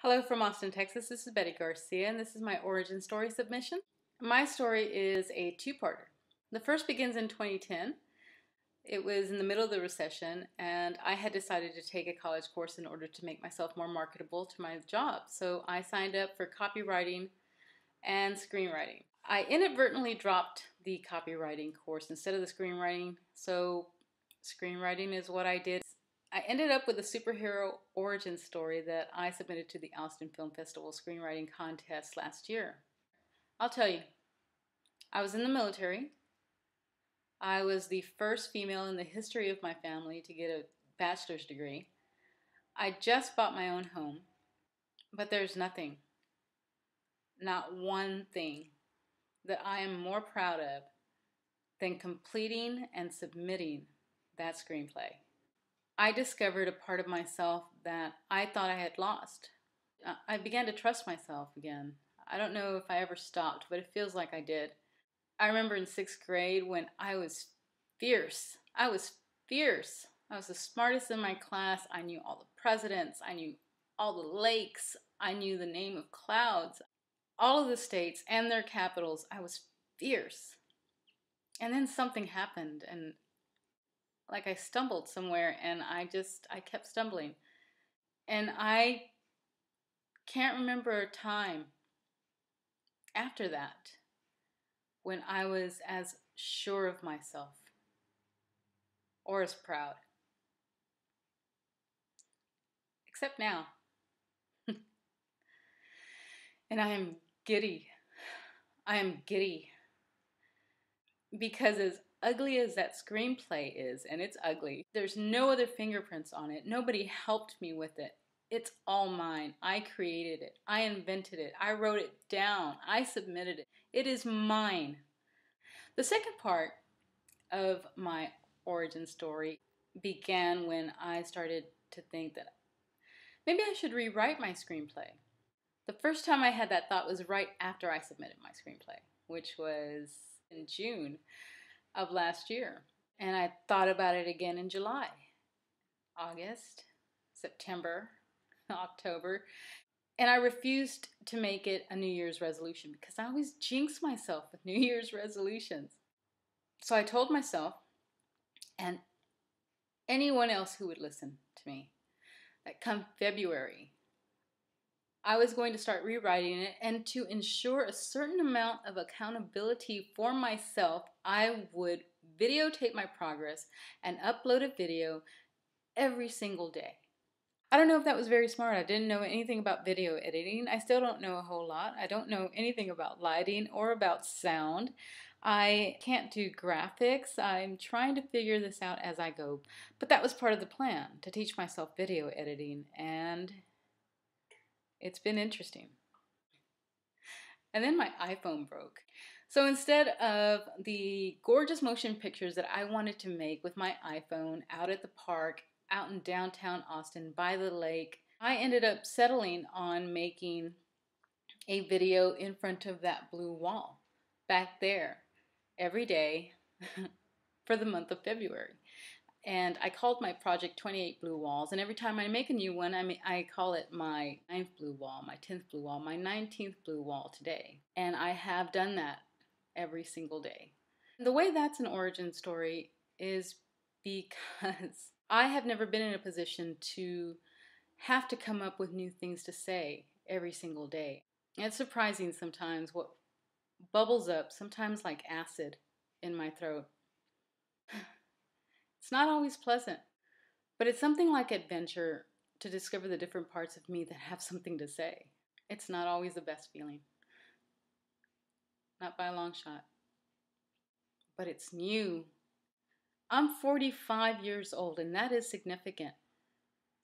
Hello from Austin, Texas. This is Betty Garcia, and this is my origin story submission. My story is a two-parter. The first begins in 2010. It was in the middle of the recession, and I had decided to take a college course in order to make myself more marketable to my job. So I signed up for copywriting and screenwriting. I inadvertently dropped the copywriting course instead of the screenwriting, so screenwriting is what I did. I ended up with a superhero origin story that I submitted to the Austin Film Festival screenwriting contest last year. I'll tell you, I was in the military. I was the first female in the history of my family to get a bachelor's degree. I just bought my own home, but there's nothing, not one thing, that I am more proud of than completing and submitting that screenplay. I discovered a part of myself that I thought I had lost. I began to trust myself again. I don't know if I ever stopped, but it feels like I did. I remember in 6th grade when I was fierce. I was fierce. I was the smartest in my class. I knew all the presidents. I knew all the lakes. I knew the name of clouds. All of the states and their capitals. I was fierce. And then something happened, and like I stumbled somewhere, and I kept stumbling. And I can't remember a time after that when I was as sure of myself or as proud. Except now. And I am giddy. I am giddy. Because as ugly as that screenplay is, and it's ugly, there's no other fingerprints on it. Nobody helped me with it. It's all mine. I created it. I invented it. I wrote it down. I submitted it. It is mine. The second part of my origin story began when I started to think that maybe I should rewrite my screenplay. The first time I had that thought was right after I submitted my screenplay, which was in June of last year. And I thought about it again in July, August, September, October. And I refused to make it a New Year's resolution because I always jinx myself with New Year's resolutions. So I told myself, and anyone else who would listen to me, that come February, I was going to start rewriting it, and to ensure a certain amount of accountability for myself, I would videotape my progress and upload a video every single day. I don't know if that was very smart. I didn't know anything about video editing. I still don't know a whole lot. I don't know anything about lighting or about sound. I can't do graphics. I'm trying to figure this out as I go. But that was part of the plan, to teach myself video editing, and it's been interesting. And then my iPhone broke. So instead of the gorgeous motion pictures that I wanted to make with my iPhone out at the park, out in downtown Austin by the lake, I ended up settling on making a video in front of that blue wall back there every day for the month of February. And I called my project 28 Blue Walls, and every time I make a new one, I call it my 9th blue wall, my 10th blue wall, my 19th blue wall today. And I have done that every single day. The way that's an origin story is because I have never been in a position to have to come up with new things to say every single day. It's surprising sometimes what bubbles up, sometimes like acid, in my throat. It's not always pleasant, but it's something like adventure to discover the different parts of me that have something to say. It's not always the best feeling. Not by a long shot. But it's new. I'm 45 years old, and that is significant.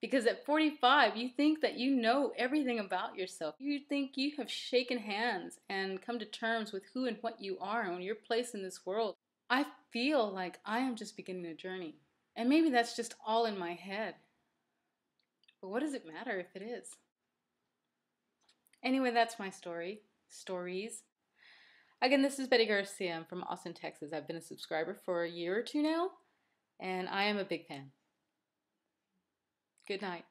Because at 45, you think that you know everything about yourself. You think you have shaken hands and come to terms with who and what you are and your place in this world. I feel like I am just beginning a journey. And maybe that's just all in my head. But what does it matter if it is? Anyway, that's my story. Stories. Again, this is Betty Garcia. I'm from Austin, Texas. I've been a subscriber for a year or two now, and I am a big fan. Good night.